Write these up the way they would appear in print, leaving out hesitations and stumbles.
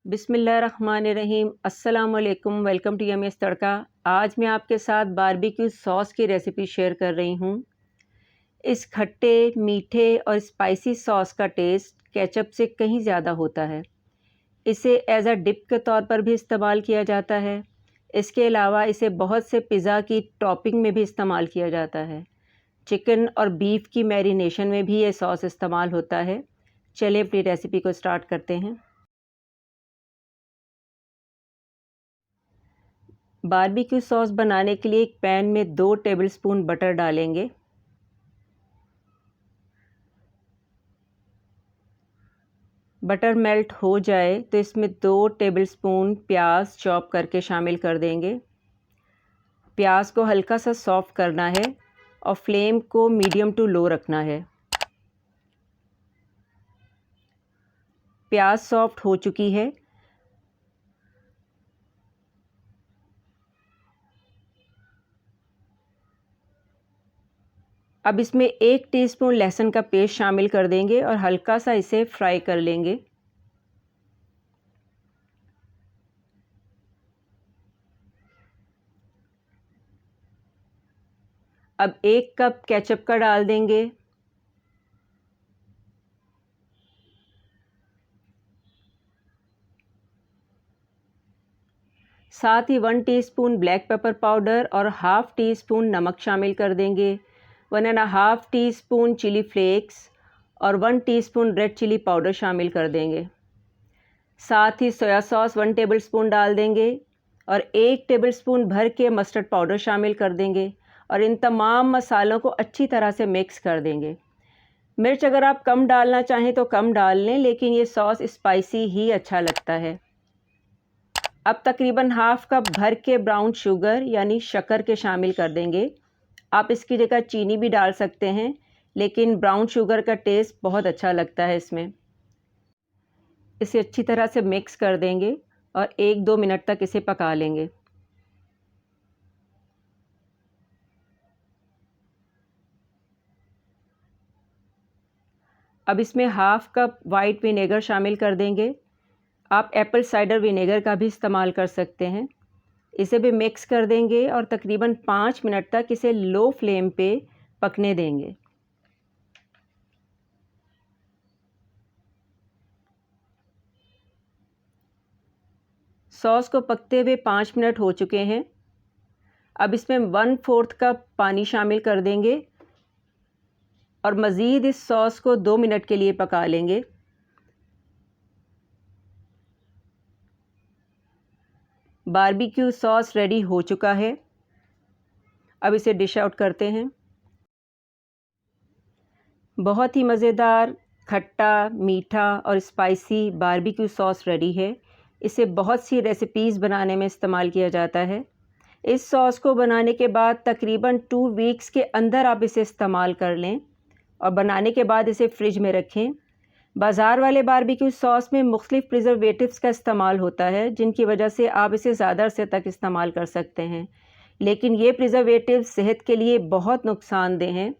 बिस्मिल्लाहिर्रहमानिर्रहीम। अस्सलाम वालेकुम। वेलकम टू यम्मी तड़का। आज मैं आपके साथ बारबेक्यू सॉस की रेसिपी शेयर कर रही हूँ। इस खट्टे, मीठे और स्पाइसी सॉस का टेस्ट केचप से कहीं ज़्यादा होता है। इसे एज अ डिप के तौर पर भी इस्तेमाल किया जाता है। इसके अलावा इसे बहुत से पिज़्ज़ा की टॉपिंग में भी इस्तेमाल किया जाता है। चिकन और बीफ की मैरिनेशन में भी ये सॉस इस्तेमाल होता है। चलिए अपनी रेसिपी को स्टार्ट करते हैं। बारबेक्यू सॉस बनाने के लिए एक पैन में 2 टेबलस्पून बटर डालेंगे। बटर मेल्ट हो जाए तो इसमें 2 टेबलस्पून प्याज चॉप करके शामिल कर देंगे। प्याज को हल्का सा सॉफ्ट करना है और फ्लेम को मीडियम टू लो रखना है। प्याज सॉफ्ट हो चुकी है। अब इसमें 1 टीस्पून लहसुन का पेस्ट शामिल कर देंगे और हल्का सा इसे फ्राई कर लेंगे। अब 1 कप केचप का डाल देंगे। साथ ही 1 टीस्पून ब्लैक पेपर पाउडर और हाफ़ टी स्पून नमक शामिल कर देंगे। 1.5 टीस्पून चिली फ्लेक्स और 1 टीस्पून रेड चिली पाउडर शामिल कर देंगे। साथ ही सोया सॉस 1 टेबलस्पून डाल देंगे और 1 टेबलस्पून भर के मस्टर्ड पाउडर शामिल कर देंगे और इन तमाम मसालों को अच्छी तरह से मिक्स कर देंगे। मिर्च अगर आप कम डालना चाहें तो कम डाल लें, लेकिन ये सॉस स्पाइसी ही अच्छा लगता है। अब तकरीबन हाफ़ कप भर के ब्राउन शुगर यानी शक्कर के शामिल कर देंगे। आप इसकी जगह चीनी भी डाल सकते हैं, लेकिन ब्राउन शुगर का टेस्ट बहुत अच्छा लगता है इसमें। इसे अच्छी तरह से मिक्स कर देंगे और 1-2 मिनट तक इसे पका लेंगे। अब इसमें हाफ़ कप वाइट विनेगर शामिल कर देंगे। आप एप्पल साइडर विनेगर का भी इस्तेमाल कर सकते हैं। इसे भी मिक्स कर देंगे और तकरीबन 5 मिनट तक इसे लो फ्लेम पे पकने देंगे। सॉस को पकते हुए 5 मिनट हो चुके हैं। अब इसमें 1/4 कप पानी शामिल कर देंगे और मज़ीद इस सॉस को 2 मिनट के लिए पका लेंगे। बारबेक्यू सॉस रेडी हो चुका है। अब इसे डिश आउट करते हैं। बहुत ही मज़ेदार, खट्टा, मीठा और स्पाइसी बारबेक्यू सॉस रेडी है। इसे बहुत सी रेसिपीज़ बनाने में इस्तेमाल किया जाता है। इस सॉस को बनाने के बाद तकरीबन 2 वीक्स के अंदर आप इसे इस्तेमाल कर लें और बनाने के बाद इसे फ्रिज में रखें। बाज़ार वाले बारबेक्यू सॉस में मुख्तलिफ़ प्रिजर्वेटिव्स का इस्तेमाल होता है, जिनकी वजह से आप इसे ज़्यादा अरसे तक इस्तेमाल कर सकते हैं, लेकिन ये प्रिजर्वेटिव सेहत के लिए बहुत नुकसानदेह हैं।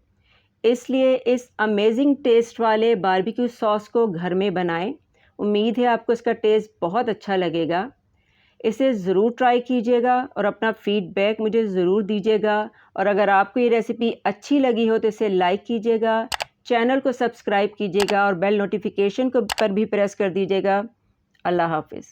इसलिए इस अमेजिंग टेस्ट वाले बारबेक्यू सॉस को घर में बनाएं। उम्मीद है आपको इसका टेस्ट बहुत अच्छा लगेगा। इसे ज़रूर ट्राई कीजिएगा और अपना फ़ीडबैक मुझे ज़रूर दीजिएगा। और अगर आपको ये रेसिपी अच्छी लगी हो तो इसे लाइक कीजिएगा, चैनल को सब्सक्राइब कीजिएगा और बेल नोटिफिकेशन को पर भी प्रेस कर दीजिएगा। अल्लाह हाफ़िज़।